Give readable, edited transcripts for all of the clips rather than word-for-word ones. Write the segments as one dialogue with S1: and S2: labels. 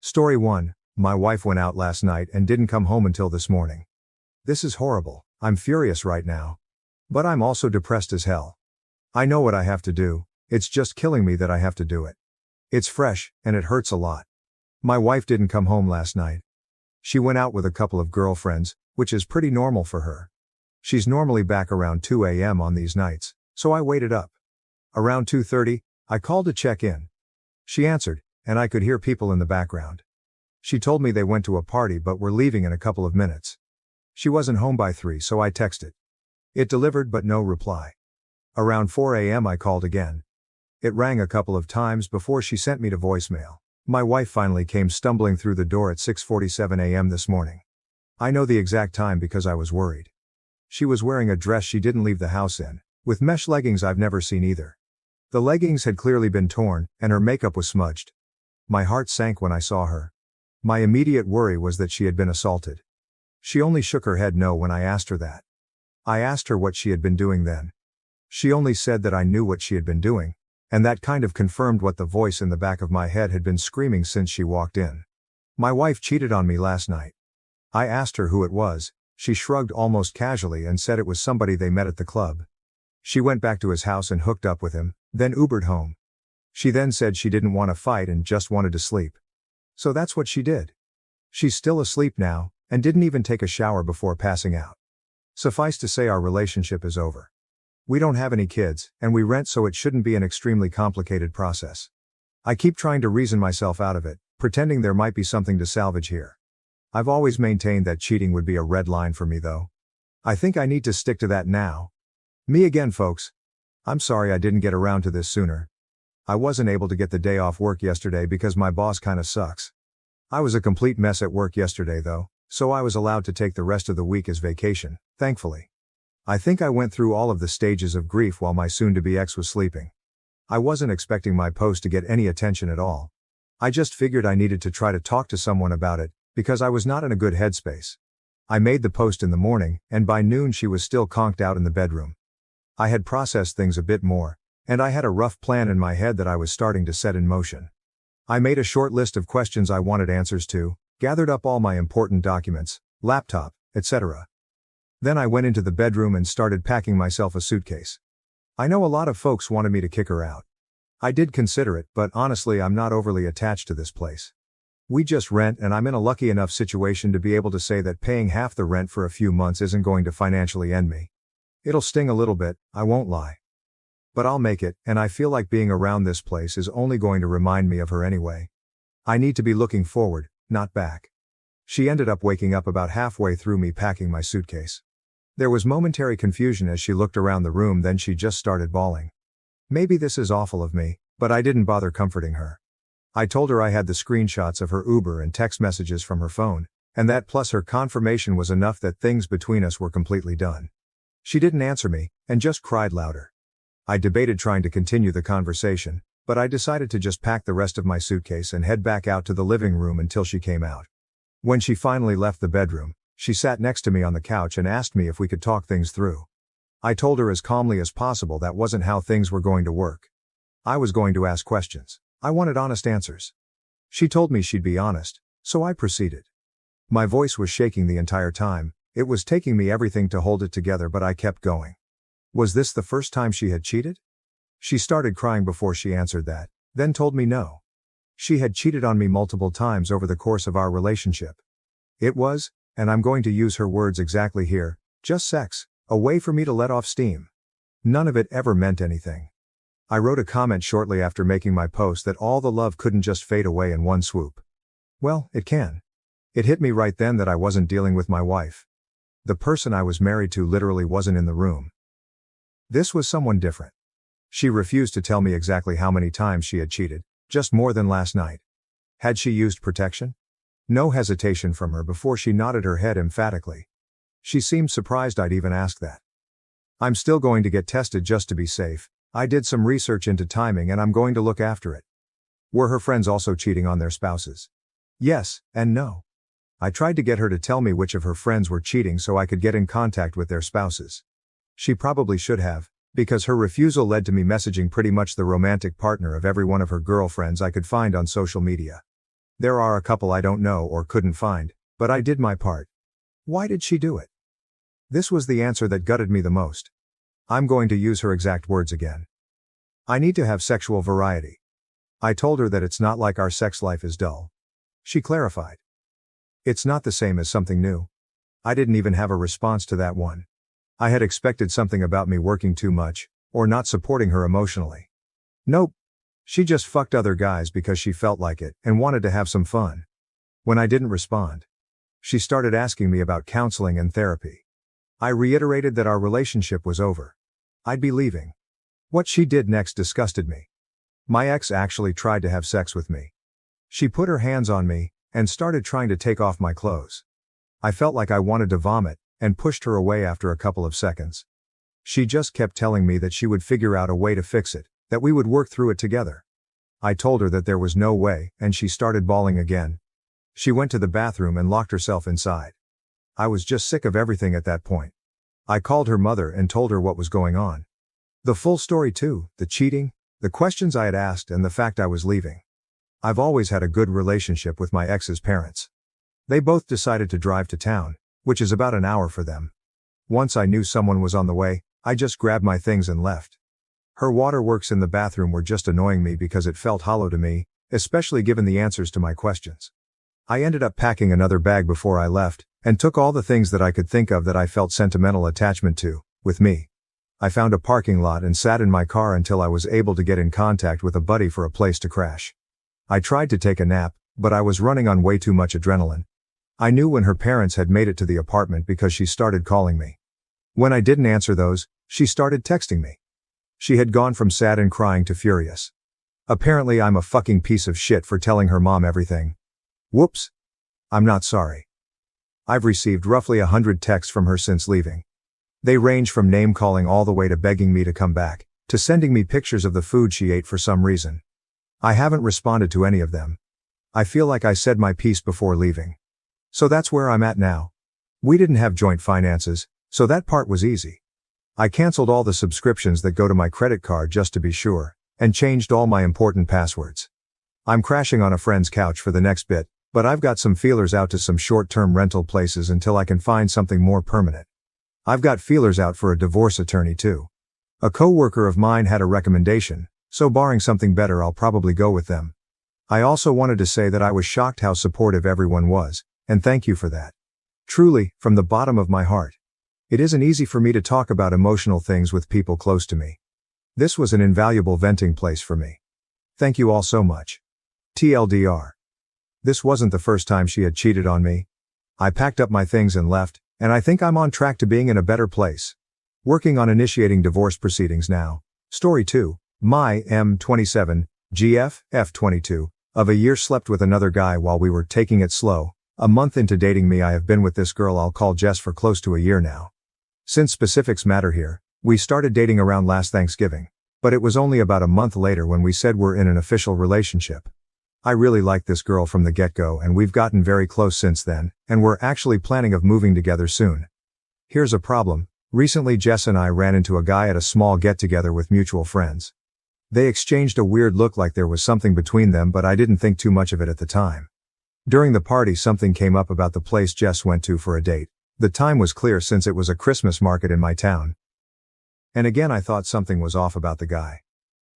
S1: Story 1. My wife went out last night and didn't come home until this morning. This is horrible. I'm furious right now. But I'm also depressed as hell. I know what I have to do, it's just killing me that I have to do it. It's fresh, and it hurts a lot. My wife didn't come home last night. She went out with a couple of girlfriends, which is pretty normal for her. She's normally back around 2 a.m. on these nights, so I waited up. Around 2:30, I called to check in. She answered, and I could hear people in the background. She told me they went to a party but were leaving in a couple of minutes. She wasn't home by 3, so I texted. It delivered but no reply. Around 4 a.m. I called again. It rang a couple of times before she sent me to voicemail. My wife finally came stumbling through the door at 6:47 a.m. this morning. I know the exact time because I was worried. She was wearing a dress she didn't leave the house in, with mesh leggings I've never seen either. The leggings had clearly been torn, and her makeup was smudged. My heart sank when I saw her. My immediate worry was that she had been assaulted. She only shook her head no when I asked her that. I asked her what she had been doing then. She only said that I knew what she had been doing, and that kind of confirmed what the voice in the back of my head had been screaming since she walked in. My wife cheated on me last night. I asked her who it was. She shrugged almost casually and said it was somebody they met at the club. She went back to his house and hooked up with him, then Ubered home. She then said she didn't want to fight and just wanted to sleep. So that's what she did. She's still asleep now, and didn't even take a shower before passing out. Suffice to say our relationship is over. We don't have any kids, and we rent, so it shouldn't be an extremely complicated process. I keep trying to reason myself out of it, pretending there might be something to salvage here. I've always maintained that cheating would be a red line for me though. I think I need to stick to that now. Me again, folks. I'm sorry I didn't get around to this sooner. I wasn't able to get the day off work yesterday because my boss kinda sucks. I was a complete mess at work yesterday though, so I was allowed to take the rest of the week as vacation, thankfully. I think I went through all of the stages of grief while my soon-to-be ex was sleeping. I wasn't expecting my post to get any attention at all. I just figured I needed to try to talk to someone about it, because I was not in a good headspace. I made the post in the morning, and by noon she was still conked out in the bedroom. I had processed things a bit more, and I had a rough plan in my head that I was starting to set in motion. I made a short list of questions I wanted answers to, gathered up all my important documents, laptop, etc. Then I went into the bedroom and started packing myself a suitcase. I know a lot of folks wanted me to kick her out. I did consider it, but honestly I'm not overly attached to this place. We just rent, and I'm in a lucky enough situation to be able to say that paying half the rent for a few months isn't going to financially end me. It'll sting a little bit, I won't lie. But I'll make it, and I feel like being around this place is only going to remind me of her anyway. I need to be looking forward, not back. She ended up waking up about halfway through me packing my suitcase. There was momentary confusion as she looked around the room, then she just started bawling. Maybe this is awful of me, but I didn't bother comforting her. I told her I had the screenshots of her Uber and text messages from her phone, and that plus her confirmation was enough that things between us were completely done. She didn't answer me, and just cried louder. I debated trying to continue the conversation, but I decided to just pack the rest of my suitcase and head back out to the living room until she came out. When she finally left the bedroom, she sat next to me on the couch and asked me if we could talk things through. I told her as calmly as possible that wasn't how things were going to work. I was going to ask questions. I wanted honest answers. She told me she'd be honest, so I proceeded. My voice was shaking the entire time. It was taking me everything to hold it together, but I kept going. Was this the first time she had cheated? She started crying before she answered that, then told me no. She had cheated on me multiple times over the course of our relationship. It was, and I'm going to use her words exactly here, just sex, a way for me to let off steam. None of it ever meant anything. I wrote a comment shortly after making my post that all the love couldn't just fade away in one swoop. Well, it can. It hit me right then that I wasn't dealing with my wife. The person I was married to literally wasn't in the room. This was someone different. She refused to tell me exactly how many times she had cheated, just more than last night. Had she used protection? No hesitation from her before she nodded her head emphatically. She seemed surprised I'd even asked that. I'm still going to get tested just to be safe. I did some research into timing and I'm going to look after it. Were her friends also cheating on their spouses? Yes, and no. I tried to get her to tell me which of her friends were cheating so I could get in contact with their spouses. She probably should have, because her refusal led to me messaging pretty much the romantic partner of every one of her girlfriends I could find on social media. There are a couple I don't know or couldn't find, but I did my part. Why did she do it? This was the answer that gutted me the most. I'm going to use her exact words again. I need to have sexual variety. I told her that it's not like our sex life is dull. She clarified. It's not the same as something new. I didn't even have a response to that one. I had expected something about me working too much, or not supporting her emotionally. Nope. She just fucked other guys because she felt like it and wanted to have some fun. When I didn't respond, she started asking me about counseling and therapy. I reiterated that our relationship was over. I'd be leaving. What she did next disgusted me. My ex actually tried to have sex with me. She put her hands on me and started trying to take off my clothes. I felt like I wanted to vomit and pushed her away after a couple of seconds. She just kept telling me that she would figure out a way to fix it, that we would work through it together. I told her that there was no way, and she started bawling again. She went to the bathroom and locked herself inside. I was just sick of everything at that point. I called her mother and told her what was going on. The full story too, the cheating, the questions I had asked, and the fact I was leaving. I've always had a good relationship with my ex's parents. They both decided to drive to town, which is about an hour for them. Once I knew someone was on the way, I just grabbed my things and left. Her waterworks in the bathroom were just annoying me because it felt hollow to me, especially given the answers to my questions. I ended up packing another bag before I left, and took all the things that I could think of that I felt sentimental attachment to, with me. I found a parking lot and sat in my car until I was able to get in contact with a buddy for a place to crash. I tried to take a nap, but I was running on way too much adrenaline. I knew when her parents had made it to the apartment because she started calling me. When I didn't answer those, she started texting me. She had gone from sad and crying to furious. Apparently I'm a fucking piece of shit for telling her mom everything. Whoops. I'm not sorry. I've received roughly 100 texts from her since leaving. They range from name-calling all the way to begging me to come back, to sending me pictures of the food she ate for some reason. I haven't responded to any of them. I feel like I said my piece before leaving. So that's where I'm at now. We didn't have joint finances, so that part was easy. I canceled all the subscriptions that go to my credit card just to be sure, and changed all my important passwords. I'm crashing on a friend's couch for the next bit, but I've got some feelers out to some short-term rental places until I can find something more permanent. I've got feelers out for a divorce attorney too. A coworker of mine had a recommendation, so barring something better I'll probably go with them. I also wanted to say that I was shocked how supportive everyone was, and thank you for that. Truly, from the bottom of my heart. It isn't easy for me to talk about emotional things with people close to me. This was an invaluable venting place for me. Thank you all so much. TLDR. This wasn't the first time she had cheated on me. I packed up my things and left, and I think I'm on track to being in a better place. Working on initiating divorce proceedings now. Story 2. My M27, GF, F22, of a year slept with another guy while we were taking it slow. A month into dating me, I have been with this girl I'll call Jess for close to a year now. Since specifics matter here, we started dating around last Thanksgiving, but it was only about a month later when we said we're in an official relationship. I really liked this girl from the get-go and we've gotten very close since then, and we're actually planning of moving together soon. Here's a problem. Recently Jess and I ran into a guy at a small get-together with mutual friends. They exchanged a weird look like there was something between them, but I didn't think too much of it at the time. During the party something came up about the place Jess went to for a date. The time was clear since it was a Christmas market in my town. And again I thought something was off about the guy.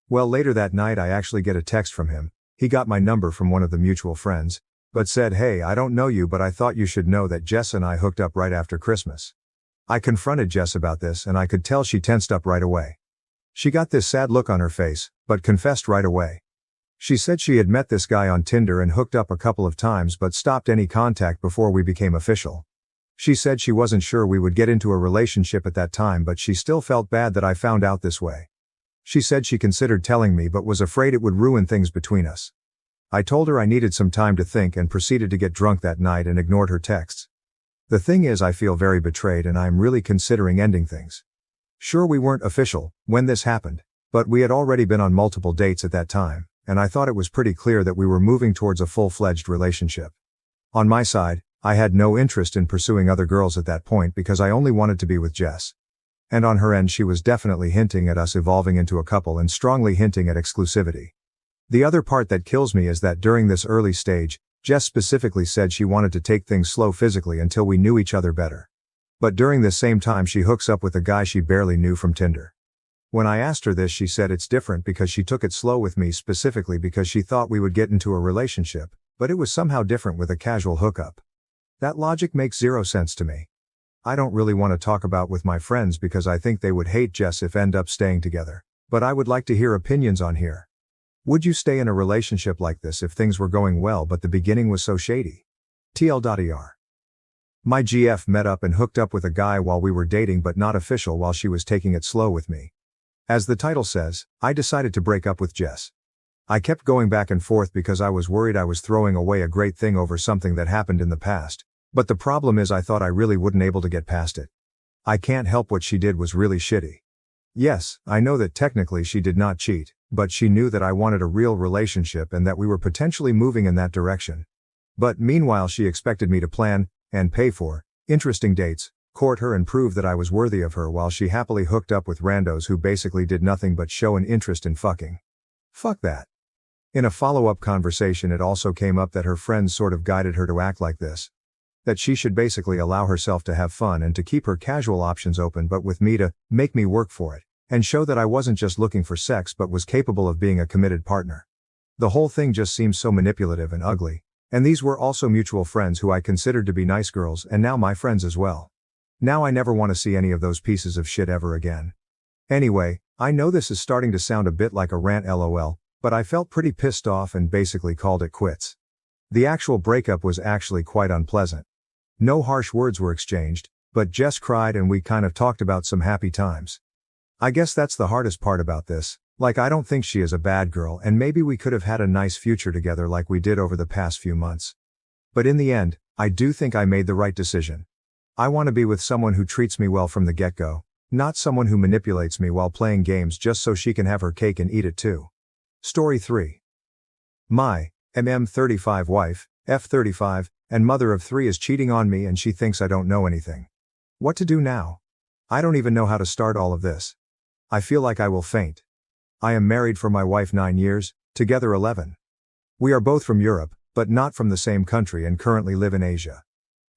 S1: Well, later that night I actually get a text from him. He got my number from one of the mutual friends, but said, "Hey, I don't know you, but I thought you should know that Jess and I hooked up right after Christmas." I confronted Jess about this and I could tell she tensed up right away. She got this sad look on her face, but confessed right away. She said she had met this guy on Tinder and hooked up a couple of times but stopped any contact before we became official. She said she wasn't sure we would get into a relationship at that time, but she still felt bad that I found out this way. She said she considered telling me but was afraid it would ruin things between us. I told her I needed some time to think and proceeded to get drunk that night and ignored her texts. The thing is, I feel very betrayed and I'm really considering ending things. Sure, we weren't official when this happened, but we had already been on multiple dates at that time, and I thought it was pretty clear that we were moving towards a full-fledged relationship. On my side, I had no interest in pursuing other girls at that point because I only wanted to be with Jess. And on her end she was definitely hinting at us evolving into a couple and strongly hinting at exclusivity. The other part that kills me is that during this early stage, Jess specifically said she wanted to take things slow physically until we knew each other better. But during this same time she hooks up with a guy she barely knew from Tinder. When I asked her this, she said it's different because she took it slow with me specifically because she thought we would get into a relationship, but it was somehow different with a casual hookup. That logic makes zero sense to me. I don't really want to talk about with my friends because I think they would hate Jess if end up staying together, but I would like to hear opinions on here. Would you stay in a relationship like this if things were going well but the beginning was so shady? TL.er. My GF met up and hooked up with a guy while we were dating but not official while she was taking it slow with me. As the title says, I decided to break up with Jess. I kept going back and forth because I was worried I was throwing away a great thing over something that happened in the past, but the problem is I thought I really wouldn't able to get past it. I can't help what she did was really shitty. Yes, I know that technically she did not cheat, but she knew that I wanted a real relationship and that we were potentially moving in that direction. But meanwhile she expected me to plan, and pay for, interesting dates, court her and prove that I was worthy of her while she happily hooked up with randos who basically did nothing but show an interest in fucking. Fuck that. In a follow-up conversation it also came up that her friends sort of guided her to act like this. That she should basically allow herself to have fun and to keep her casual options open but with me to make me work for it, and show that I wasn't just looking for sex but was capable of being a committed partner. The whole thing just seems so manipulative and ugly, and these were also mutual friends who I considered to be nice girls and now my friends as well. Now I never want to see any of those pieces of shit ever again. Anyway, I know this is starting to sound a bit like a rant lol, but I felt pretty pissed off and basically called it quits. The actual breakup was actually quite unpleasant. No harsh words were exchanged, but Jess cried and we kind of talked about some happy times. I guess that's the hardest part about this, like I don't think she is a bad girl and maybe we could have had a nice future together like we did over the past few months. But in the end, I do think I made the right decision. I want to be with someone who treats me well from the get-go, not someone who manipulates me while playing games just so she can have her cake and eat it too. Story 3. My MM35 wife, F35, and mother of 3 is cheating on me and she thinks I don't know anything. What to do now? I don't even know how to start all of this. I feel like I will faint. I am married for my wife 9 years, together 11. We are both from Europe, but not from the same country and currently live in Asia.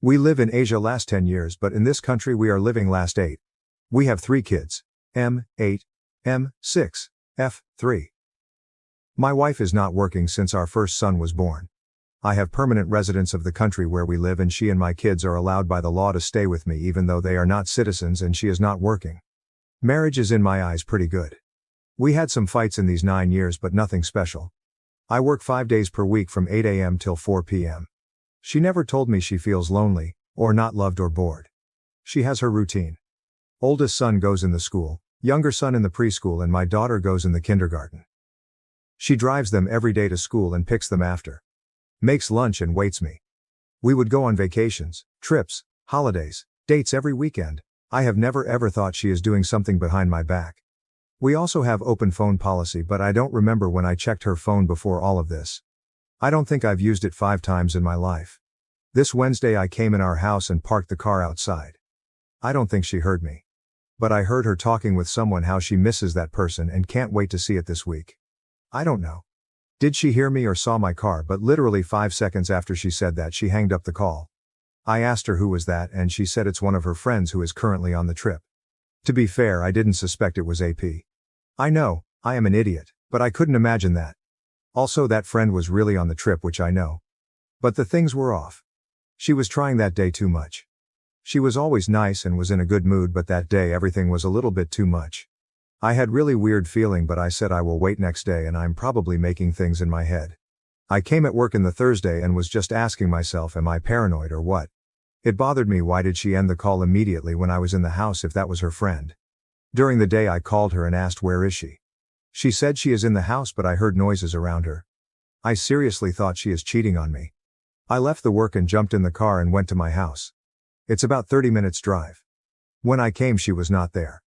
S1: We live in Asia last 10 years but in this country we are living last 8. We have 3 kids, M8, M6, F3. My wife is not working since our first son was born. I have permanent residence of the country where we live and she and my kids are allowed by the law to stay with me even though they are not citizens and she is not working. Marriage is in my eyes pretty good. We had some fights in these 9 years but nothing special. I work 5 days per week from 8 a.m. till 4 p.m. She never told me she feels lonely, or not loved or bored. She has her routine. Oldest son goes in the school, younger son in the preschool and my daughter goes in the kindergarten. She drives them every day to school and picks them after. Makes lunch and waits me. We would go on vacations, trips, holidays, dates every weekend. I have never ever thought she is doing something behind my back. We also have open phone policy but I don't remember when I checked her phone before all of this. I don't think I've used it 5 times in my life. This Wednesday I came in our house and parked the car outside. I don't think she heard me. But I heard her talking with someone how she misses that person and can't wait to see it this week. I don't know. Did she hear me or saw my car but literally 5 seconds after she said that she hanged up the call. I asked her who was that and she said it's one of her friends who is currently on the trip. To be fair I didn't suspect it was AP. I know, I am an idiot, but I couldn't imagine that. Also that friend was really on the trip which I know. But the things were off. She was trying that day too much. She was always nice and was in a good mood but that day everything was a little bit too much. I had really weird feeling but I said I will wait next day and I'm probably making things in my head. I came at work in the Thursday and was just asking myself am I paranoid or what? It bothered me why did she end the call immediately when I was in the house if that was her friend. During the day I called her and asked where is she. She said she is in the house but I heard noises around her. I seriously thought she is cheating on me. I left the work and jumped in the car and went to my house. It's about 30 minutes drive. When I came she was not there.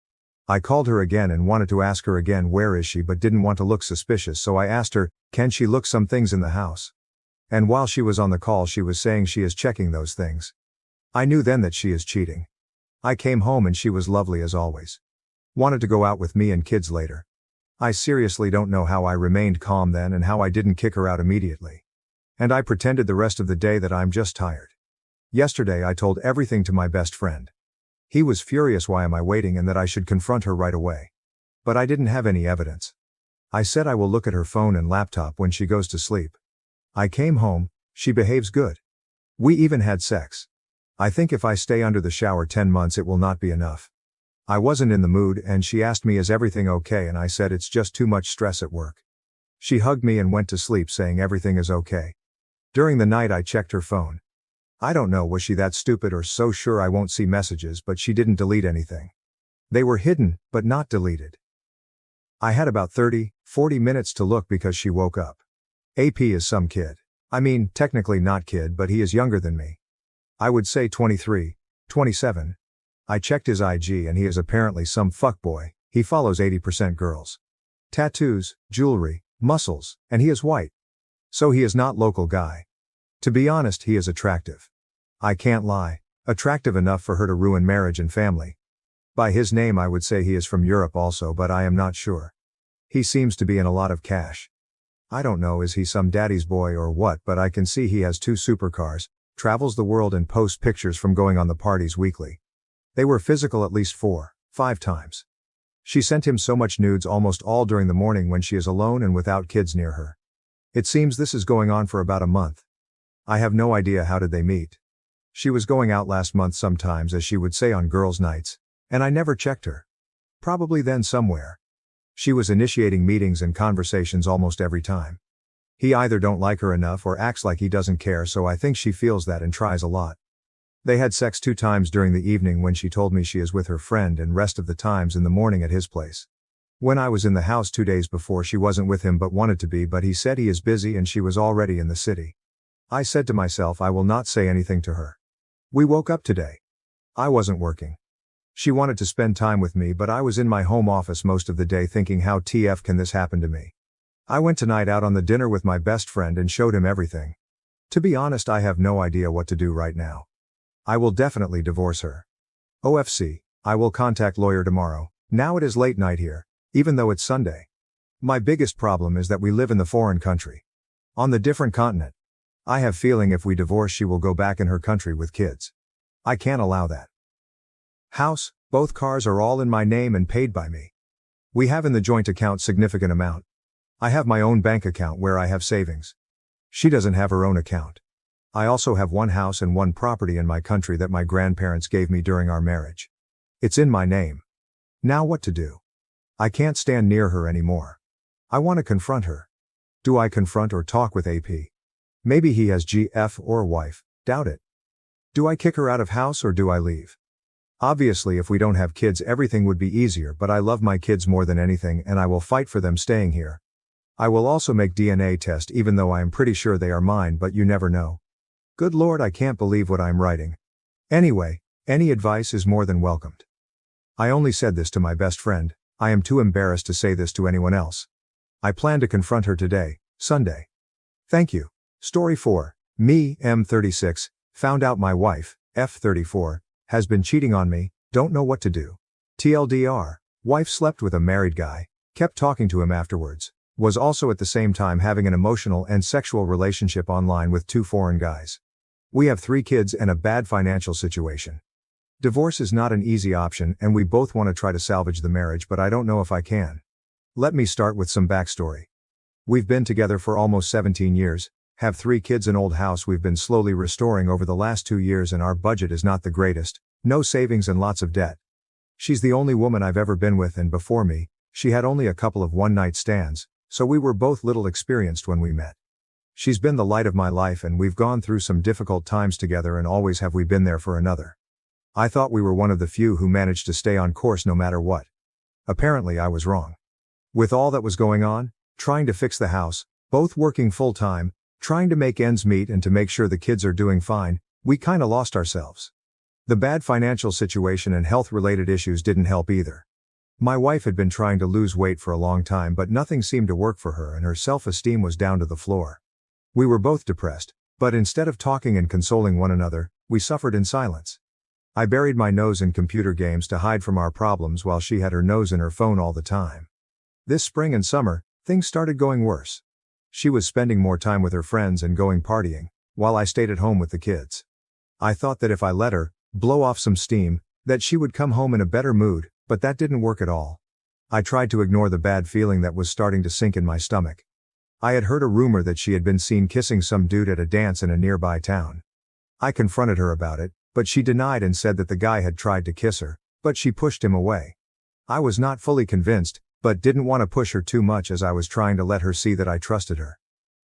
S1: I called her again and wanted to ask her again where is she but didn't want to look suspicious so I asked her, can she look some things in the house? And while she was on the call she was saying she is checking those things. I knew then that she is cheating. I came home and she was lovely as always. Wanted to go out with me and kids later. I seriously don't know how I remained calm then and how I didn't kick her out immediately. And I pretended the rest of the day that I'm just tired. Yesterday I told everything to my best friend. He was furious why am I waiting and that I should confront her right away. But I didn't have any evidence. I said I will look at her phone and laptop when she goes to sleep. I came home, she behaves good. We even had sex. I think if I stay under the shower 10 months it will not be enough. I wasn't in the mood and she asked me is everything okay and I said it's just too much stress at work. She hugged me and went to sleep saying everything is okay. During the night I checked her phone. I don't know was she that stupid or so sure I won't see messages but she didn't delete anything. They were hidden, but not deleted. I had about 30-40 minutes to look because she woke up. AP is some kid. I mean, technically not kid but he is younger than me. I would say 23, 27. I checked his IG and he is apparently some fuckboy, he follows 80% girls. Tattoos, jewelry, muscles, and he is white. So he is not local guy. To be honest he is attractive. I can't lie, attractive enough for her to ruin marriage and family. By his name I would say he is from Europe also but I am not sure. He seems to be in a lot of cash. I don't know is he some daddy's boy or what but I can see he has 2 supercars, travels the world and posts pictures from going on the parties weekly. They were physical at least 4-5 times. She sent him so much nudes almost all during the morning when she is alone and without kids near her. It seems this is going on for about a month. I have no idea how did they meet. She was going out last month sometimes as she would say on girls' nights, and I never checked her. Probably then somewhere. She was initiating meetings and conversations almost every time. He either don't like her enough or acts like he doesn't care so I think she feels that and tries a lot. They had sex 2 times during the evening when she told me she is with her friend and rest of the times in the morning at his place. When I was in the house 2 days before she wasn't with him but wanted to be but he said he is busy and she was already in the city. I said to myself I will not say anything to her. We woke up today. I wasn't working. She wanted to spend time with me but I was in my home office most of the day thinking how TF can this happen to me. I went tonight out on the dinner with my best friend and showed him everything. To be honest I have no idea what to do right now. I will definitely divorce her. OFC, I will contact lawyer tomorrow. Now it is late night here, even though it's Sunday. My biggest problem is that we live in the foreign country. On the different continent. I have feeling if we divorce she will go back in her country with kids. I can't allow that. House, both cars are all in my name and paid by me. We have in the joint account significant amount. I have my own bank account where I have savings. She doesn't have her own account. I also have 1 house and 1 property in my country that my grandparents gave me during our marriage. It's in my name. Now what to do? I can't stand near her anymore. I want to confront her. Do I confront or talk with AP? Maybe he has GF or wife, doubt it. Do I kick her out of house or do I leave? Obviously if we don't have kids everything would be easier but I love my kids more than anything and I will fight for them staying here. I will also make DNA test even though I am pretty sure they are mine but you never know. Good Lord I can't believe what I'm writing. Anyway, any advice is more than welcomed. I only said this to my best friend, I am too embarrassed to say this to anyone else. I plan to confront her today, Sunday. Thank you. Story 4. Me, M36, found out my wife, F34, has been cheating on me, don't know what to do. TLDR, wife slept with a married guy, kept talking to him afterwards, was also at the same time having an emotional and sexual relationship online with 2 foreign guys. We have 3 kids and a bad financial situation. Divorce is not an easy option and we both want to try to salvage the marriage but I don't know if I can. Let me start with some backstory. We've been together for almost 17 years, have 3 kids, an old house we've been slowly restoring over the last 2 years and our budget is not the greatest, no savings and lots of debt. She's the only woman I've ever been with and before me, she had only a couple of one-night stands, so we were both little experienced when we met. She's been the light of my life and we've gone through some difficult times together and always have we been there for another. I thought we were one of the few who managed to stay on course no matter what. Apparently I was wrong. With all that was going on, trying to fix the house, both working full-time, trying to make ends meet and to make sure the kids are doing fine, we kinda lost ourselves. The bad financial situation and health-related issues didn't help either. My wife had been trying to lose weight for a long time but nothing seemed to work for her and her self-esteem was down to the floor. We were both depressed, but instead of talking and consoling one another, we suffered in silence. I buried my nose in computer games to hide from our problems while she had her nose in her phone all the time. This spring and summer, things started going worse. She was spending more time with her friends and going partying, while I stayed at home with the kids. I thought that if I let her blow off some steam, that she would come home in a better mood, but that didn't work at all. I tried to ignore the bad feeling that was starting to sink in my stomach. I had heard a rumor that she had been seen kissing some dude at a dance in a nearby town. I confronted her about it, but she denied and said that the guy had tried to kiss her, but she pushed him away. I was not fully convinced, but didn't want to push her too much as I was trying to let her see that I trusted her.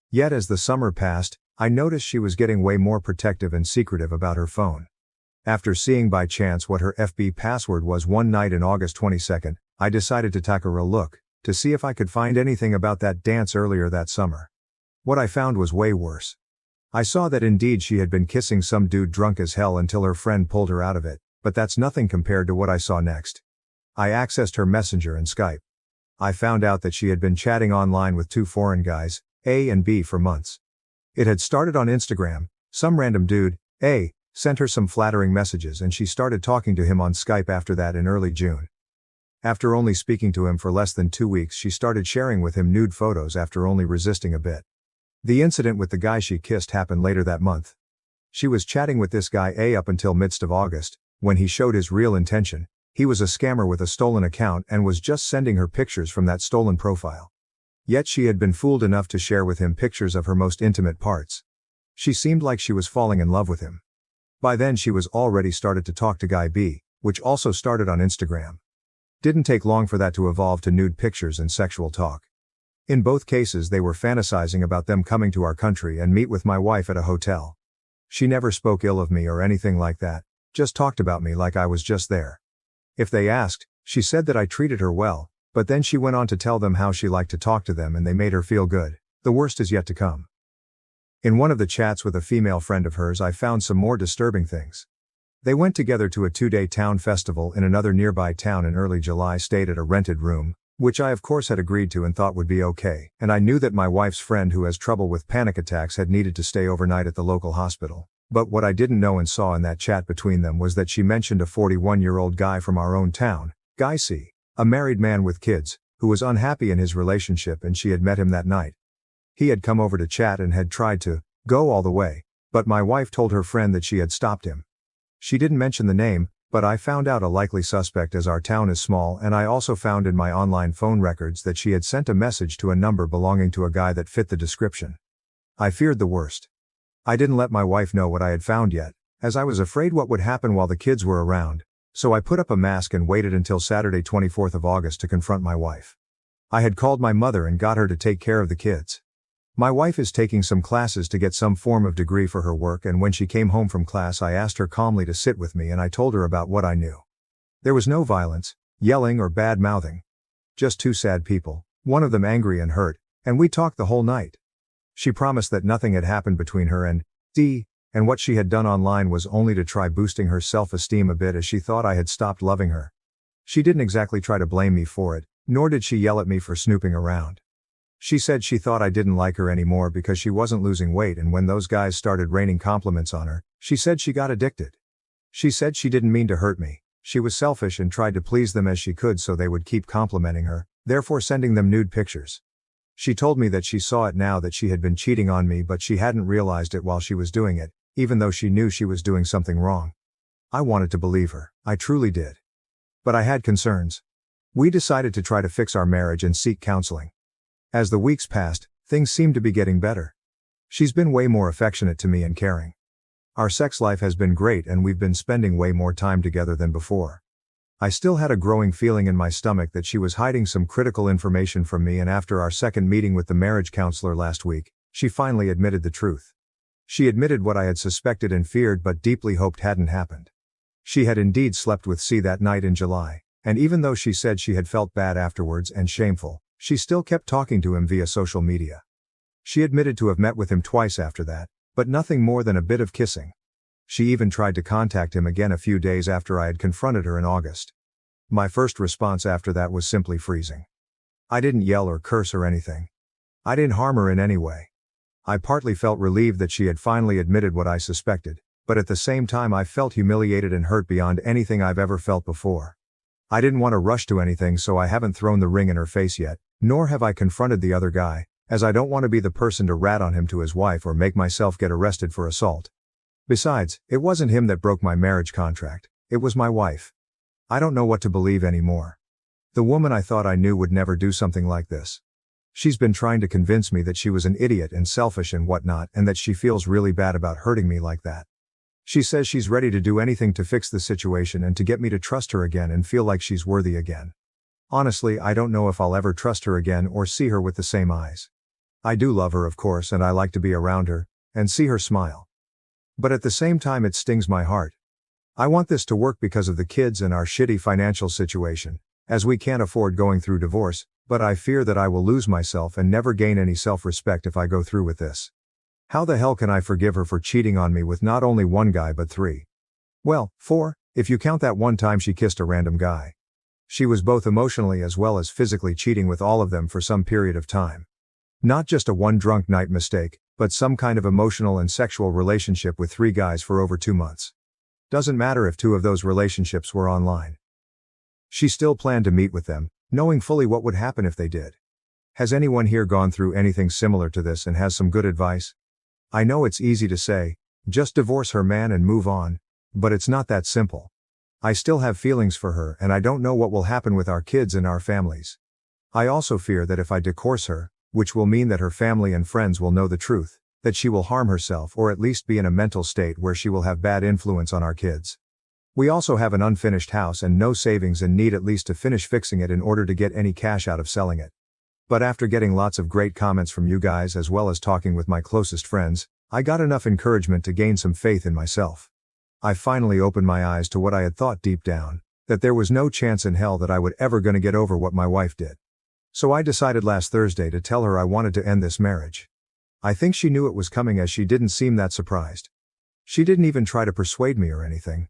S1: Yet as the summer passed, I noticed she was getting way more protective and secretive about her phone. After seeing by chance what her FB password was one night in August 22nd, I decided to take a real look, to see if I could find anything about that dance earlier that summer. What I found was way worse. I saw that indeed she had been kissing some dude drunk as hell until her friend pulled her out of it, but that's nothing compared to what I saw next. I accessed her Messenger and Skype. I found out that she had been chatting online with two foreign guys, A and B, for months. It had started on Instagram. Some random dude, A, sent her some flattering messages and she started talking to him on Skype after that in early June. After only speaking to him for less than 2 weeks, she started sharing with him nude photos after only resisting a bit. The incident with the guy she kissed happened later that month. She was chatting with this guy A up until midst of August, when he showed his real intention. He was a scammer with a stolen account and was just sending her pictures from that stolen profile. Yet she had been fooled enough to share with him pictures of her most intimate parts. She seemed like she was falling in love with him. By then she was already started to talk to guy B, which also started on Instagram. Didn't take long for that to evolve to nude pictures and sexual talk. In both cases they were fantasizing about them coming to our country and meet with my wife at a hotel. She never spoke ill of me or anything like that, just talked about me like I was just there. If they asked, she said that I treated her well, but then she went on to tell them how she liked to talk to them and they made her feel good. The worst is yet to come. In one of the chats with a female friend of hers I found some more disturbing things. They went together to a 2-day town festival in another nearby town in early July, stayed at a rented room, which I of course had agreed to and thought would be okay, and I knew that my wife's friend who has trouble with panic attacks had needed to stay overnight at the local hospital. But what I didn't know and saw in that chat between them was that she mentioned a 41-year-old guy from our own town, Guy C, a married man with kids, who was unhappy in his relationship and she had met him that night. He had come over to chat and had tried to go all the way, but my wife told her friend that she had stopped him. She didn't mention the name, but I found out a likely suspect as our town is small, and I also found in my online phone records that she had sent a message to a number belonging to a guy that fit the description. I feared the worst. I didn't let my wife know what I had found yet, as I was afraid what would happen while the kids were around, so I put up a mask and waited until Saturday 24th of August to confront my wife. I had called my mother and got her to take care of the kids. My wife is taking some classes to get some form of degree for her work, and when she came home from class I asked her calmly to sit with me and I told her about what I knew. There was no violence, yelling or bad mouthing. Just two sad people, one of them angry and hurt, and we talked the whole night. She promised that nothing had happened between her and D, and what she had done online was only to try boosting her self-esteem a bit as she thought I had stopped loving her. She didn't exactly try to blame me for it, nor did she yell at me for snooping around. She said she thought I didn't like her anymore because she wasn't losing weight, and when those guys started raining compliments on her, she said she got addicted. She said she didn't mean to hurt me, she was selfish and tried to please them as she could so they would keep complimenting her, therefore sending them nude pictures. She told me that she saw it now that she had been cheating on me, but she hadn't realized it while she was doing it, even though she knew she was doing something wrong. I wanted to believe her, I truly did. But I had concerns. We decided to try to fix our marriage and seek counseling. As the weeks passed, things seemed to be getting better. She's been way more affectionate to me and caring. Our sex life has been great and we've been spending way more time together than before. I still had a growing feeling in my stomach that she was hiding some critical information from me, and after our second meeting with the marriage counselor last week, she finally admitted the truth. She admitted what I had suspected and feared but deeply hoped hadn't happened. She had indeed slept with C that night in July, and even though she said she had felt bad afterwards and shameful, she still kept talking to him via social media. She admitted to have met with him twice after that, but nothing more than a bit of kissing. She even tried to contact him again a few days after I had confronted her in August. My first response after that was simply freezing. I didn't yell or curse or anything. I didn't harm her in any way. I partly felt relieved that she had finally admitted what I suspected, but at the same time I felt humiliated and hurt beyond anything I've ever felt before. I didn't want to rush to anything, so I haven't thrown the ring in her face yet, nor have I confronted the other guy, as I don't want to be the person to rat on him to his wife or make myself get arrested for assault. Besides, it wasn't him that broke my marriage contract, it was my wife. I don't know what to believe anymore. The woman I thought I knew would never do something like this. She's been trying to convince me that she was an idiot and selfish and whatnot, and that she feels really bad about hurting me like that. She says she's ready to do anything to fix the situation and to get me to trust her again and feel like she's worthy again. Honestly, I don't know if I'll ever trust her again or see her with the same eyes. I do love her, of course, and I like to be around her and see her smile. But at the same time, it stings my heart. I want this to work because of the kids and our shitty financial situation, as we can't afford going through divorce, but I fear that I will lose myself and never gain any self-respect if I go through with this. How the hell can I forgive her for cheating on me with not only one guy but 3? Well, 4, if you count that one time she kissed a random guy. She was both emotionally as well as physically cheating with all of them for some period of time. Not just a one drunk night mistake, but some kind of emotional and sexual relationship with 3 guys for over 2 months. Doesn't matter if 2 of those relationships were online. She still planned to meet with them, knowing fully what would happen if they did. Has anyone here gone through anything similar to this and has some good advice? I know it's easy to say, just divorce her, man, and move on, but it's not that simple. I still have feelings for her and I don't know what will happen with our kids and our families. I also fear that if I divorce her, which will mean that her family and friends will know the truth, that she will harm herself or at least be in a mental state where she will have bad influence on our kids. We also have an unfinished house and no savings and need at least to finish fixing it in order to get any cash out of selling it. But after getting lots of great comments from you guys as well as talking with my closest friends, I got enough encouragement to gain some faith in myself. I finally opened my eyes to what I had thought deep down, that there was no chance in hell that I would ever gonna get over what my wife did. So I decided last Thursday to tell her I wanted to end this marriage. I think she knew it was coming as she didn't seem that surprised. She didn't even try to persuade me or anything.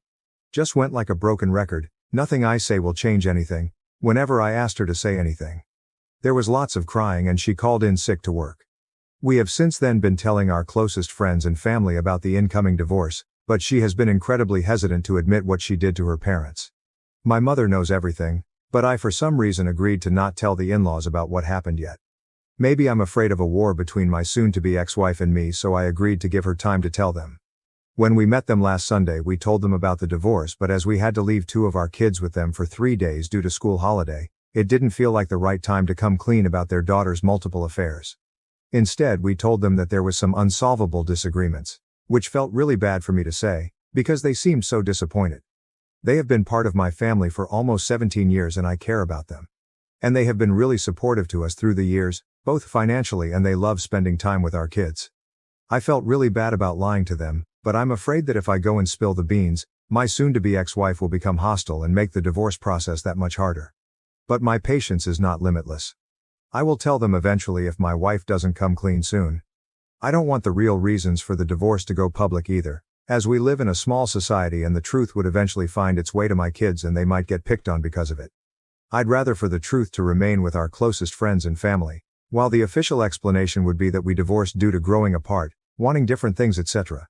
S1: Just went like a broken record, nothing I say will change anything, whenever I asked her to say anything. There was lots of crying and she called in sick to work. We have since then been telling our closest friends and family about the incoming divorce, but she has been incredibly hesitant to admit what she did to her parents. My mother knows everything, but I for some reason agreed to not tell the in-laws about what happened yet. Maybe I'm afraid of a war between my soon-to-be ex-wife and me, so I agreed to give her time to tell them. When we met them last Sunday, we told them about the divorce, but as we had to leave 2 of our kids with them for 3 days due to school holiday, it didn't feel like the right time to come clean about their daughter's multiple affairs. Instead, we told them that there was some unsolvable disagreements, which felt really bad for me to say, because they seemed so disappointed. They have been part of my family for almost 17 years and I care about them. And they have been really supportive to us through the years, both financially, and they love spending time with our kids. I felt really bad about lying to them, but I'm afraid that if I go and spill the beans, my soon-to-be ex-wife will become hostile and make the divorce process that much harder. But my patience is not limitless. I will tell them eventually if my wife doesn't come clean soon. I don't want the real reasons for the divorce to go public either, as we live in a small society and the truth would eventually find its way to my kids and they might get picked on because of it. I'd rather for the truth to remain with our closest friends and family, while the official explanation would be that we divorced due to growing apart, wanting different things, etc.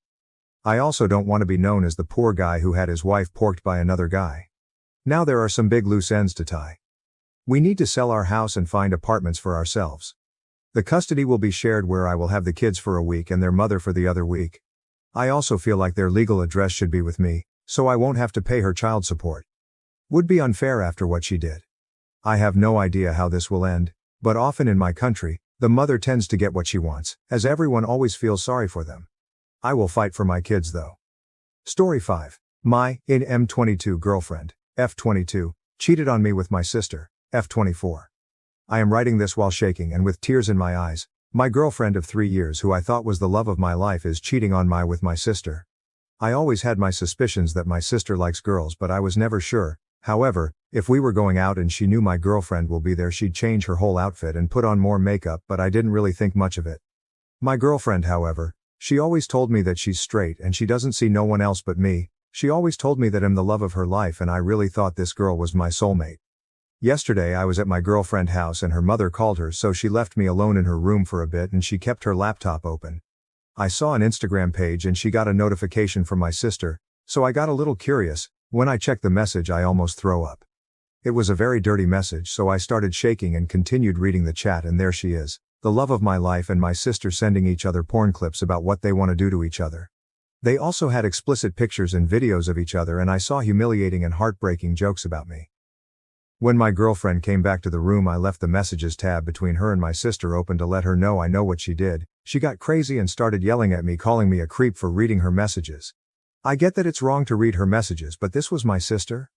S1: I also don't want to be known as the poor guy who had his wife porked by another guy. Now there are some big loose ends to tie. We need to sell our house and find apartments for ourselves. The custody will be shared where I will have the kids for a week and their mother for the other week. I also feel like their legal address should be with me, so I won't have to pay her child support. Would be unfair after what she did. I have no idea how this will end, but often in my country, the mother tends to get what she wants, as everyone always feels sorry for them. I will fight for my kids though. Story 5. My, in M22 girlfriend, F22, cheated on me with my sister, F24. I am writing this while shaking and with tears in my eyes. My girlfriend of 3 years, who I thought was the love of my life, is cheating on me with my sister. I always had my suspicions that my sister likes girls, but I was never sure. However, if we were going out and she knew my girlfriend will be there, she'd change her whole outfit and put on more makeup, but I didn't really think much of it. My girlfriend, however, she always told me that she's straight and she doesn't see no one else but me. She always told me that I'm the love of her life and I really thought this girl was my soulmate. Yesterday I was at my girlfriend's house and her mother called her, so she left me alone in her room for a bit and she kept her laptop open. I saw an Instagram page and she got a notification from my sister, so I got a little curious. When I checked the message I almost throw up. It was a very dirty message, so I started shaking and continued reading the chat, and there she is, The love of my life and my sister sending each other porn clips about what they want to do to each other. They also had explicit pictures and videos of each other, and I saw humiliating and heartbreaking jokes about me. When my girlfriend came back to the room, I left the messages tab between her and my sister open to let her know I know what she did. She got crazy and started yelling at me, calling me a creep for reading her messages. I get that it's wrong to read her messages, but this was my sister?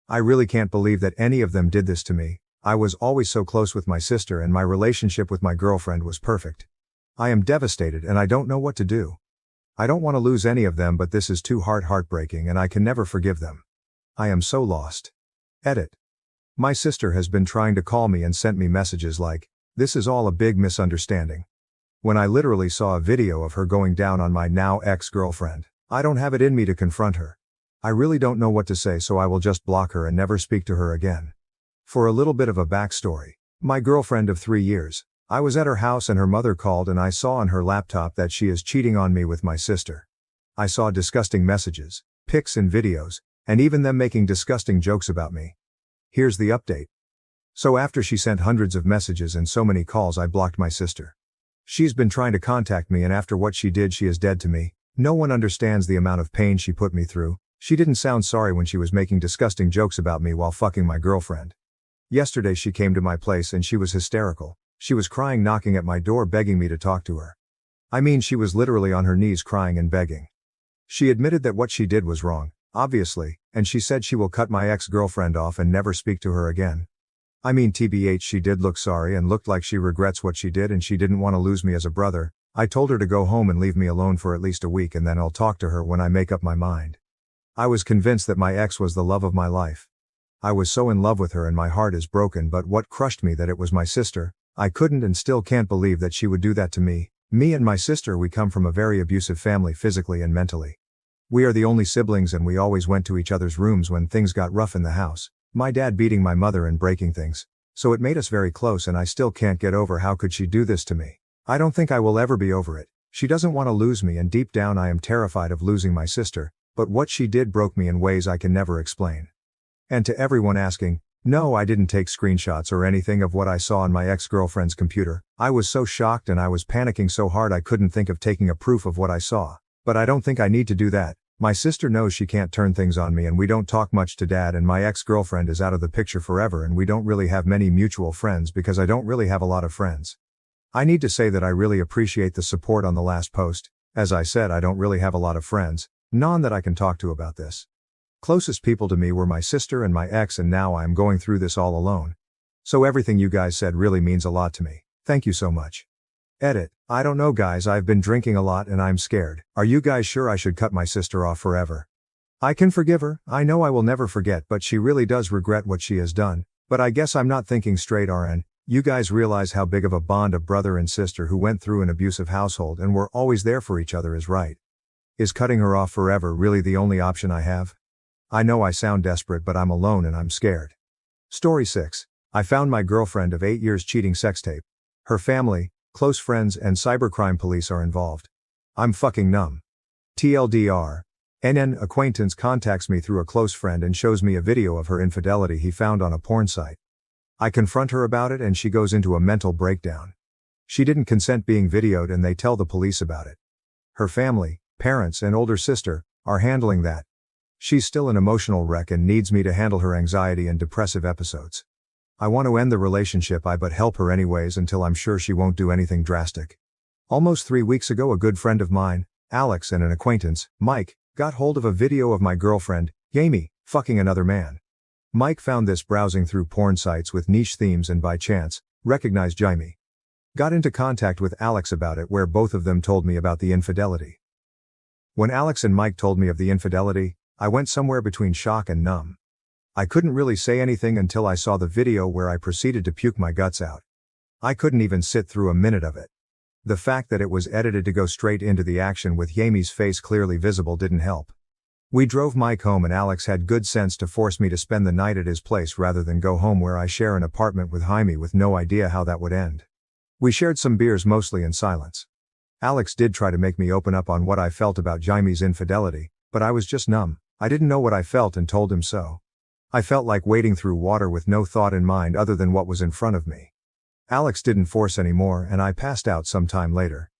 S1: I really can't believe that any of them did this to me. I was always so close with my sister, and my relationship with my girlfriend was perfect. I am devastated and I don't know what to do. I don't want to lose any of them, but this is too heartbreaking and I can never forgive them. I am so lost. Edit. My sister has been trying to call me and sent me messages like, "This is all a big misunderstanding." When I literally saw a video of her going down on my now ex-girlfriend. I don't have it in me to confront her. I really don't know what to say, so I will just block her and never speak to her again. For a little bit of a backstory. My girlfriend of 3 years. I was at her house and her mother called and I saw on her laptop that she is cheating on me with my sister. I saw disgusting messages, pics and videos, and even them making disgusting jokes about me. Here's the update. So after she sent hundreds of messages and so many calls, I blocked my sister. She's been trying to contact me, and after what she did, she is dead to me. No one understands the amount of pain she put me through. She didn't sound sorry when she was making disgusting jokes about me while fucking my girlfriend. Yesterday she came to my place and she was hysterical. She was crying, knocking at my door, begging me to talk to her. I mean, she was literally on her knees crying and begging. She admitted that what she did was wrong, obviously, and she said she will cut my ex-girlfriend off and never speak to her again. I mean, TBH, she did look sorry and looked like she regrets what she did and she didn't want to lose me as a brother. I told her to go home and leave me alone for at least a week, and then I'll talk to her when I make up my mind. I was convinced that my ex was the love of my life. I was so in love with her and my heart is broken, but what crushed me that it was my sister. I couldn't and still can't believe that she would do that to me. Me and my sister, we come from a very abusive family physically and mentally. We are the only siblings and we always went to each other's rooms when things got rough in the house. My dad beating my mother and breaking things. So it made us very close, and I still can't get over how could she do this to me. I don't think I will ever be over it. She doesn't want to lose me, and deep down I am terrified of losing my sister, but what she did broke me in ways I can never explain. And to everyone asking, no, I didn't take screenshots or anything of what I saw on my ex-girlfriend's computer. I was so shocked and I was panicking so hard I couldn't think of taking a proof of what I saw. But I don't think I need to do that. My sister knows she can't turn things on me, and we don't talk much to dad, and my ex-girlfriend is out of the picture forever, and we don't really have many mutual friends because I don't really have a lot of friends. I need to say that I really appreciate the support on the last post. As I said, I don't really have a lot of friends, none that I can talk to about this. Closest people to me were my sister and my ex, and now I am going through this all alone. So everything you guys said really means a lot to me. Thank you so much. Edit. I don't know guys, I've been drinking a lot and I'm scared. Are you guys sure I should cut my sister off forever? I can forgive her, I know I will never forget, but she really does regret what she has done. But I guess I'm not thinking straight. RN. You guys realize how big of a bond a brother and sister who went through an abusive household and were always there for each other is, right? Is cutting her off forever really the only option I have? I know I sound desperate, but I'm alone and I'm scared. Story 6. I found my girlfriend of 8 years cheating sex tape. Her family, close friends and cybercrime police are involved. I'm fucking numb. TLDR. An acquaintance contacts me through a close friend and shows me a video of her infidelity he found on a porn site. I confront her about it and she goes into a mental breakdown. She didn't consent being videoed and they tell the police about it. Her family, parents and older sister, are handling that. She's still an emotional wreck and needs me to handle her anxiety and depressive episodes. I want to end the relationship but help her anyways until I'm sure she won't do anything drastic. Almost 3 weeks ago, a good friend of mine, Alex, and an acquaintance, Mike, got hold of a video of my girlfriend, Jamie, fucking another man. Mike found this browsing through porn sites with niche themes and by chance, recognized Jamie. Got into contact with Alex about it, where both of them told me about the infidelity. When Alex and Mike told me of the infidelity, I went somewhere between shock and numb. I couldn't really say anything until I saw the video where I proceeded to puke my guts out. I couldn't even sit through a minute of it. The fact that it was edited to go straight into the action with Jamie's face clearly visible didn't help. We drove Mike home and Alex had good sense to force me to spend the night at his place rather than go home where I share an apartment with Jaime with no idea how that would end. We shared some beers mostly in silence. Alex did try to make me open up on what I felt about Jaime's infidelity, but I was just numb. I didn't know what I felt and told him so. I felt like wading through water with no thought in mind other than what was in front of me. Alex didn't force anymore and I passed out some time later.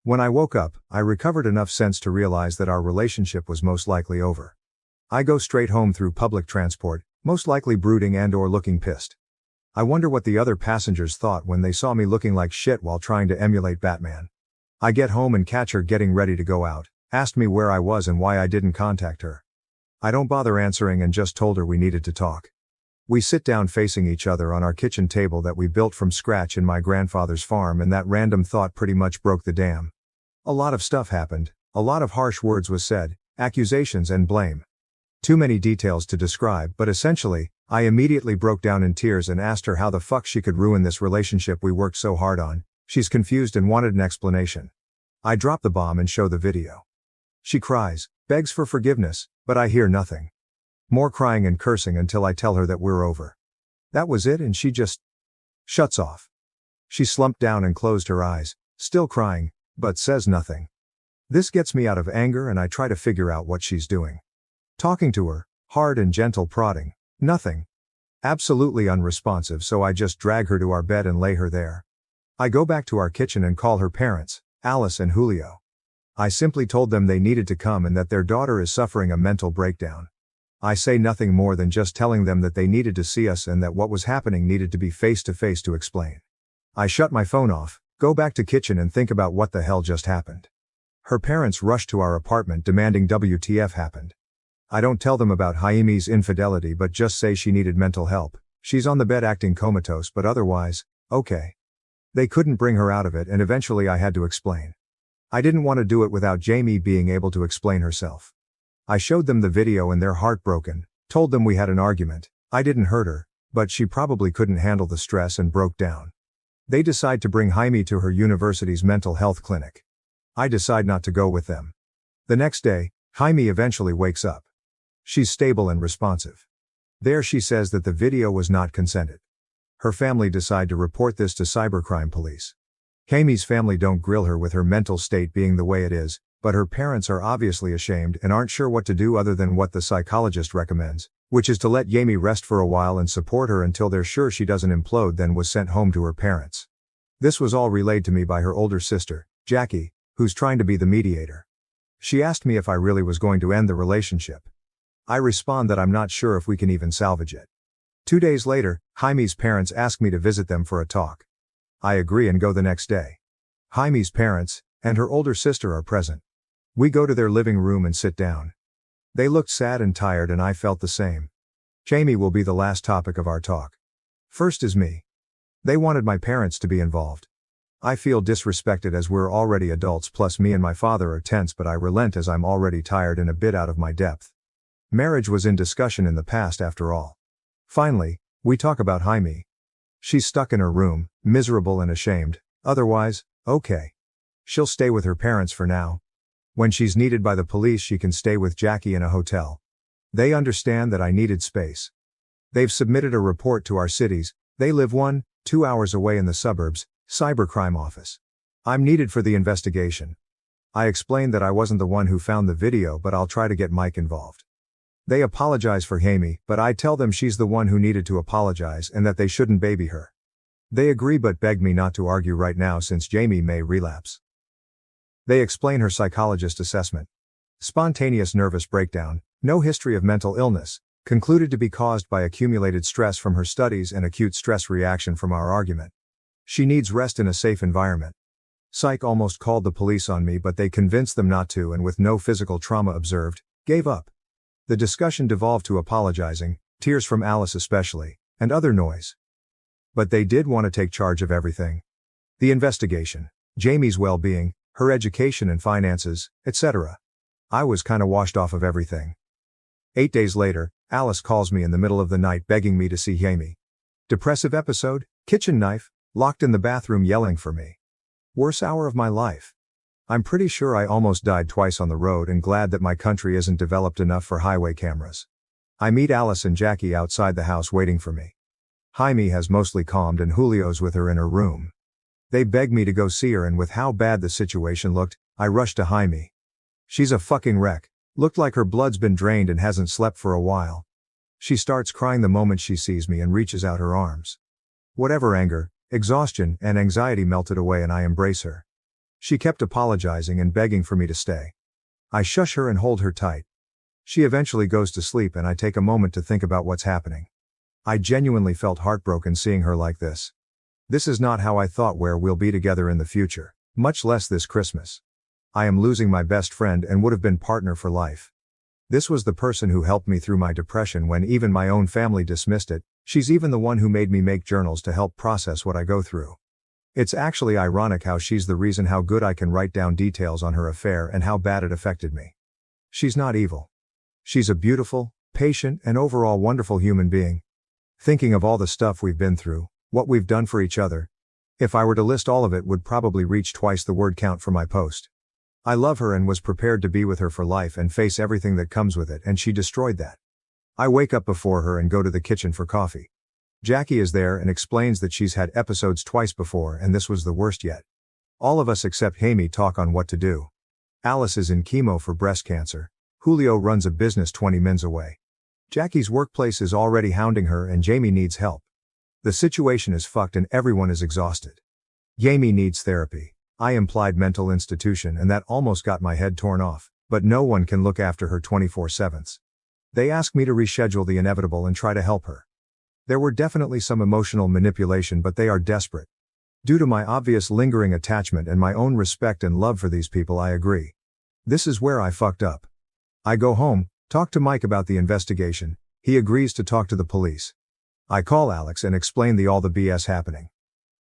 S1: When I woke up, I recovered enough sense to realize that our relationship was most likely over. I go straight home through public transport, most likely brooding and/or looking pissed. I wonder what the other passengers thought when they saw me looking like shit while trying to emulate Batman. I get home and catch her getting ready to go out, asked me where I was and why I didn't contact her. I don't bother answering and just told her we needed to talk. We sit down facing each other on our kitchen table that we built from scratch in my grandfather's farm, and that random thought pretty much broke the dam. A lot of stuff happened, a lot of harsh words was said, accusations and blame. Too many details to describe, but essentially, I immediately broke down in tears and asked her how the fuck she could ruin this relationship we worked so hard on. She's confused and wanted an explanation. I drop the bomb and show the video. She cries, begs for forgiveness, but I hear nothing. More crying and cursing until I tell her that we're over. That was it, and she just shuts off. She slumped down and closed her eyes, still crying, but says nothing. This gets me out of anger and I try to figure out what she's doing. Talking to her, hard and gentle prodding, nothing. Absolutely unresponsive, so I just drag her to our bed and lay her there. I go back to our kitchen and call her parents, Alice and Julio. I simply told them they needed to come and that their daughter is suffering a mental breakdown. I say nothing more than just telling them that they needed to see us and that what was happening needed to be face to face to explain. I shut my phone off, go back to kitchen and think about what the hell just happened. Her parents rushed to our apartment demanding WTF happened. I don't tell them about Jaime's infidelity but just say she needed mental help. She's on the bed acting comatose, but otherwise, okay. They couldn't bring her out of it and eventually I had to explain. I didn't want to do it without Jaime being able to explain herself. I showed them the video and they're heartbroken, told them we had an argument, I didn't hurt her, but she probably couldn't handle the stress and broke down. They decide to bring Jaime to her university's mental health clinic. I decide not to go with them. The next day, Jaime eventually wakes up. She's stable and responsive. There she says that the video was not consented. Her family decide to report this to cybercrime police. Jaime's family don't grill her with her mental state being the way it is, but her parents are obviously ashamed and aren't sure what to do other than what the psychologist recommends, which is to let Jaime rest for a while and support her until they're sure she doesn't implode, then was sent home to her parents. This was all relayed to me by her older sister, Jackie, who's trying to be the mediator. She asked me if I really was going to end the relationship. I respond that I'm not sure if we can even salvage it. 2 days later, Jaime's parents ask me to visit them for a talk. I agree and go the next day. Jaime's parents, and her older sister are present. We go to their living room and sit down. They looked sad and tired and I felt the same. Jaime will be the last topic of our talk. First is me. They wanted my parents to be involved. I feel disrespected as we're already adults, plus me and my father are tense, but I relent as I'm already tired and a bit out of my depth. Marriage was in discussion in the past after all. Finally, we talk about Jaime. She's stuck in her room, miserable and ashamed, otherwise, okay. She'll stay with her parents for now. When she's needed by the police she can stay with Jackie in a hotel. They understand that I needed space. They've submitted a report to our cities, they live 1-2 hours away in the suburbs, cybercrime office. I'm needed for the investigation. I explained that I wasn't the one who found the video but I'll try to get Mike involved. They apologize for Jaime, but I tell them she's the one who needed to apologize and that they shouldn't baby her. They agree but beg me not to argue right now since Jaime may relapse. They explain her psychologist assessment. Spontaneous nervous breakdown, no history of mental illness, concluded to be caused by accumulated stress from her studies and acute stress reaction from our argument. She needs rest in a safe environment. Psych almost called the police on me but they convinced them not to and with no physical trauma observed, gave up. The discussion devolved to apologizing, tears from Alice especially, and other noise. But they did want to take charge of everything. The investigation, Jaime's well-being, her education and finances, etc. I was kinda washed off of everything. 8 days later, Alice calls me in the middle of the night begging me to see Jaime. Depressive episode, kitchen knife, locked in the bathroom yelling for me. Worst hour of my life. I'm pretty sure I almost died twice on the road and glad that my country isn't developed enough for highway cameras. I meet Alice and Jackie outside the house waiting for me. Jaime has mostly calmed and Julio's with her in her room. They beg me to go see her and with how bad the situation looked, I rush to Jaime. She's a fucking wreck, looked like her blood's been drained and hasn't slept for a while. She starts crying the moment she sees me and reaches out her arms. Whatever anger, Exhaustion and anxiety melted away and I embrace her. She kept apologizing and begging for me to stay. I shush her and hold her tight. She eventually goes to sleep and I take a moment to think about what's happening. I genuinely felt heartbroken seeing her like this. This is not how I thought where we'll be together in the future, much less this Christmas. I am losing my best friend and would have been partner for life. This was the person who helped me through my depression when even my own family dismissed it. She's even the one who made me make journals to help process what I go through. It's actually ironic how she's the reason how good I can write down details on her affair and how bad it affected me. She's not evil. She's a beautiful, patient, and overall wonderful human being. Thinking of all the stuff we've been through, what we've done for each other. If I were to list all of it, would probably reach twice the word count for my post. I love her and was prepared to be with her for life and face everything that comes with it, and she destroyed that. I wake up before her and go to the kitchen for coffee. Jackie is there and explains that she's had episodes twice before and this was the worst yet. All of us except Jamie talk on what to do. Alice is in chemo for breast cancer. Julio runs a business 20 minutes away. Jackie's workplace is already hounding her and Jamie needs help. The situation is fucked and everyone is exhausted. Jamie needs therapy. I implied mental institution and that almost got my head torn off, but no one can look after her 24/7. They ask me to reschedule the inevitable and try to help her. There were definitely some emotional manipulation, but they are desperate. Due to my obvious lingering attachment and my own respect and love for these people, I agree. This is where I fucked up. I go home, talk to Mike about the investigation. He agrees to talk to the police. I call Alex and explain all the BS happening.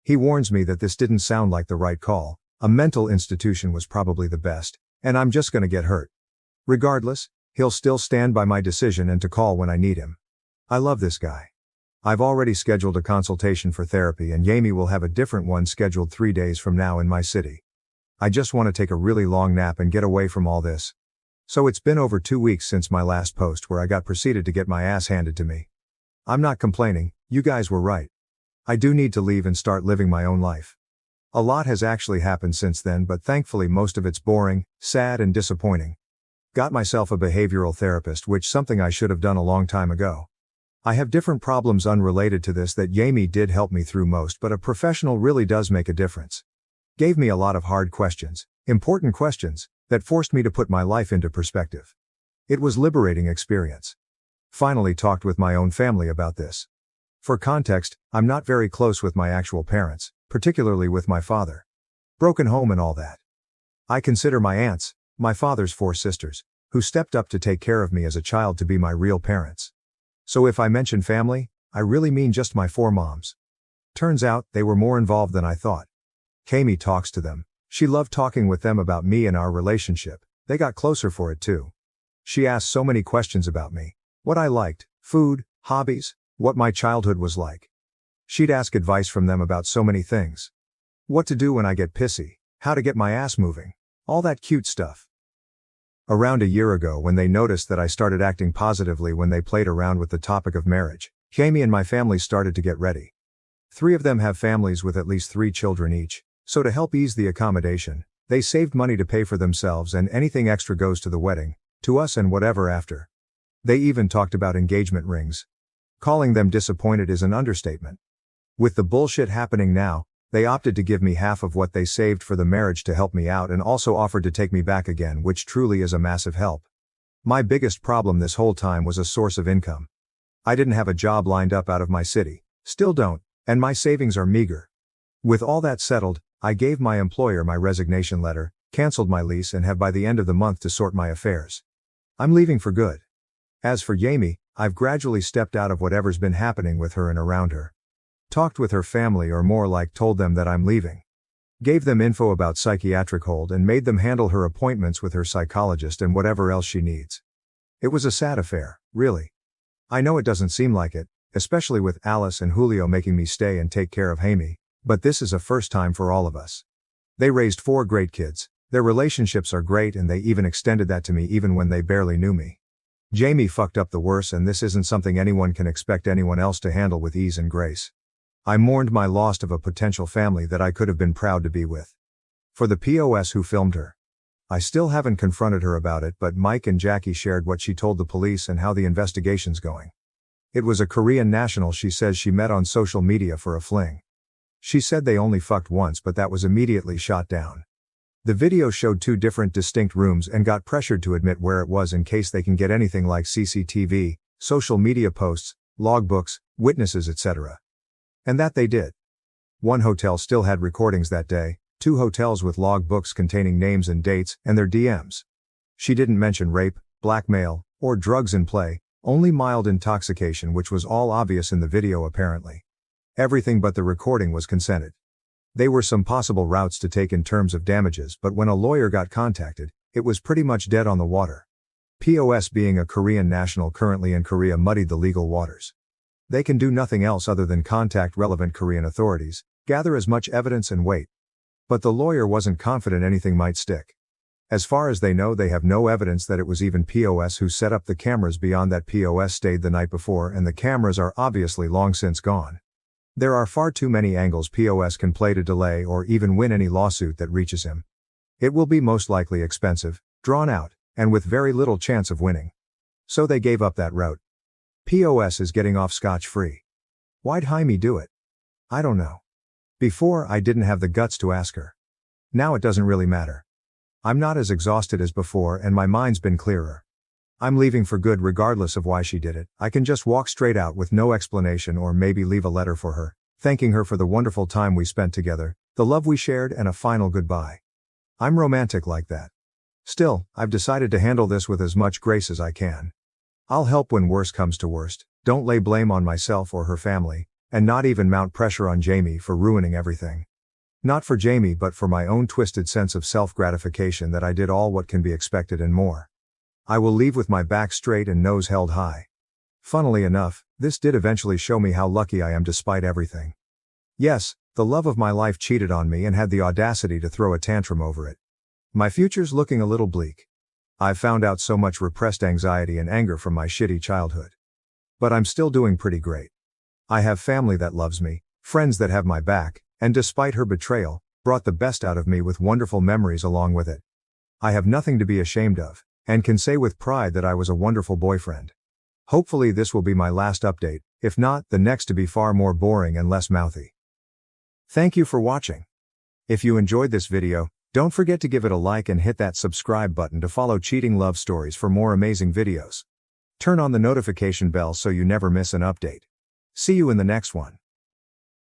S1: He warns me that this didn't sound like the right call. A mental institution was probably the best, and I'm just gonna get hurt. Regardless, he'll still stand by my decision and to call when I need him. I love this guy. I've already scheduled a consultation for therapy and Jamie will have a different one scheduled 3 days from now in my city. I just want to take a really long nap and get away from all this. So it's been over 2 weeks since my last post where I got proceeded to get my ass handed to me. I'm not complaining, you guys were right. I do need to leave and start living my own life. A lot has actually happened since then, but thankfully most of it's boring, sad and disappointing. Got myself a behavioral therapist, which something I should have done a long time ago. I have different problems unrelated to this that Jamie did help me through most, but a professional really does make a difference. Gave me a lot of hard questions, important questions, that forced me to put my life into perspective. It was liberating experience. Finally talked with my own family about this. For context, I'm not very close with my actual parents, particularly with my father. Broken home and all that. I consider my aunts, my father's 4 sisters, who stepped up to take care of me as a child, to be my real parents. So if I mention family, I really mean just my 4 moms. Turns out, they were more involved than I thought. Kami talks to them. She loved talking with them about me and our relationship. They got closer for it too. She asked so many questions about me. What I liked, food, hobbies, what my childhood was like. She'd ask advice from them about so many things. What to do when I get pissy, how to get my ass moving, all that cute stuff. Around a year ago, when they noticed that I started acting positively when they played around with the topic of marriage, Jamie and my family started to get ready. 3 of them have families with at least 3 children each, so to help ease the accommodation, they saved money to pay for themselves, and anything extra goes to the wedding, to us and whatever after. They even talked about engagement rings. Calling them disappointed is an understatement. With the bullshit happening now, they opted to give me half of what they saved for the marriage to help me out, and also offered to take me back again, which truly is a massive help. My biggest problem this whole time was a source of income. I didn't have a job lined up out of my city, still don't, and my savings are meager. With all that settled, I gave my employer my resignation letter, canceled my lease, and have by the end of the month to sort my affairs. I'm leaving for good. As for Jamie, I've gradually stepped out of whatever's been happening with her and around her. Talked with her family, or more like told them that I'm leaving. Gave them info about psychiatric hold and made them handle her appointments with her psychologist and whatever else she needs. It was a sad affair, really. I know it doesn't seem like it, especially with Alice and Julio making me stay and take care of Jamie, but this is a first time for all of us. They raised 4 great kids, their relationships are great, and they even extended that to me even when they barely knew me. Jamie fucked up the worst, and this isn't something anyone can expect anyone else to handle with ease and grace. I mourned my loss of a potential family that I could have been proud to be with. For the POS who filmed her. I still haven't confronted her about it, but Mike and Jackie shared what she told the police and how the investigation's going. It was a Korean national she says she met on social media for a fling. She said they only fucked once, but that was immediately shot down. The video showed two different distinct rooms and got pressured to admit where it was in case they can get anything like CCTV, social media posts, logbooks, witnesses, etc. And that they did. One hotel still had recordings that day, 2 hotels with logbooks containing names and dates, and their DMs. She didn't mention rape, blackmail, or drugs in play, only mild intoxication, which was all obvious in the video apparently. Everything but the recording was consented. There were some possible routes to take in terms of damages, but when a lawyer got contacted, it was pretty much dead on the water. POS, being a Korean national currently in Korea, muddied the legal waters. They can do nothing else other than contact relevant Korean authorities, gather as much evidence and wait. But the lawyer wasn't confident anything might stick. As far as they know, they have no evidence that it was even POS who set up the cameras beyond that POS stayed the night before, and the cameras are obviously long since gone. There are far too many angles POS can play to delay or even win any lawsuit that reaches him. It will be most likely expensive, drawn out, and with very little chance of winning. So they gave up that route. POS is getting off scotch-free. Why'd Jaime do it? I don't know. Before, I didn't have the guts to ask her. Now it doesn't really matter. I'm not as exhausted as before, and my mind's been clearer. I'm leaving for good regardless of why she did it. I can just walk straight out with no explanation, or maybe leave a letter for her, thanking her for the wonderful time we spent together, the love we shared, and a final goodbye. I'm romantic like that. Still, I've decided to handle this with as much grace as I can. I'll help when worse comes to worst, don't lay blame on myself or her family, and not even mount pressure on Jamie for ruining everything. Not for Jamie, but for my own twisted sense of self-gratification that I did all what can be expected and more. I will leave with my back straight and nose held high. Funnily enough, this did eventually show me how lucky I am despite everything. Yes, the love of my life cheated on me and had the audacity to throw a tantrum over it. My future's looking a little bleak. I've found out so much repressed anxiety and anger from my shitty childhood. But I'm still doing pretty great. I have family that loves me, friends that have my back, and despite her betrayal, brought the best out of me with wonderful memories along with it. I have nothing to be ashamed of, and can say with pride that I was a wonderful boyfriend. Hopefully this will be my last update, if not, the next to be far more boring and less mouthy. Thank you for watching. If you enjoyed this video, don't forget to give it a like and hit that subscribe button to follow cheating love stories for more amazing videos. Turn on the notification bell so you never miss an update. See you in the next one.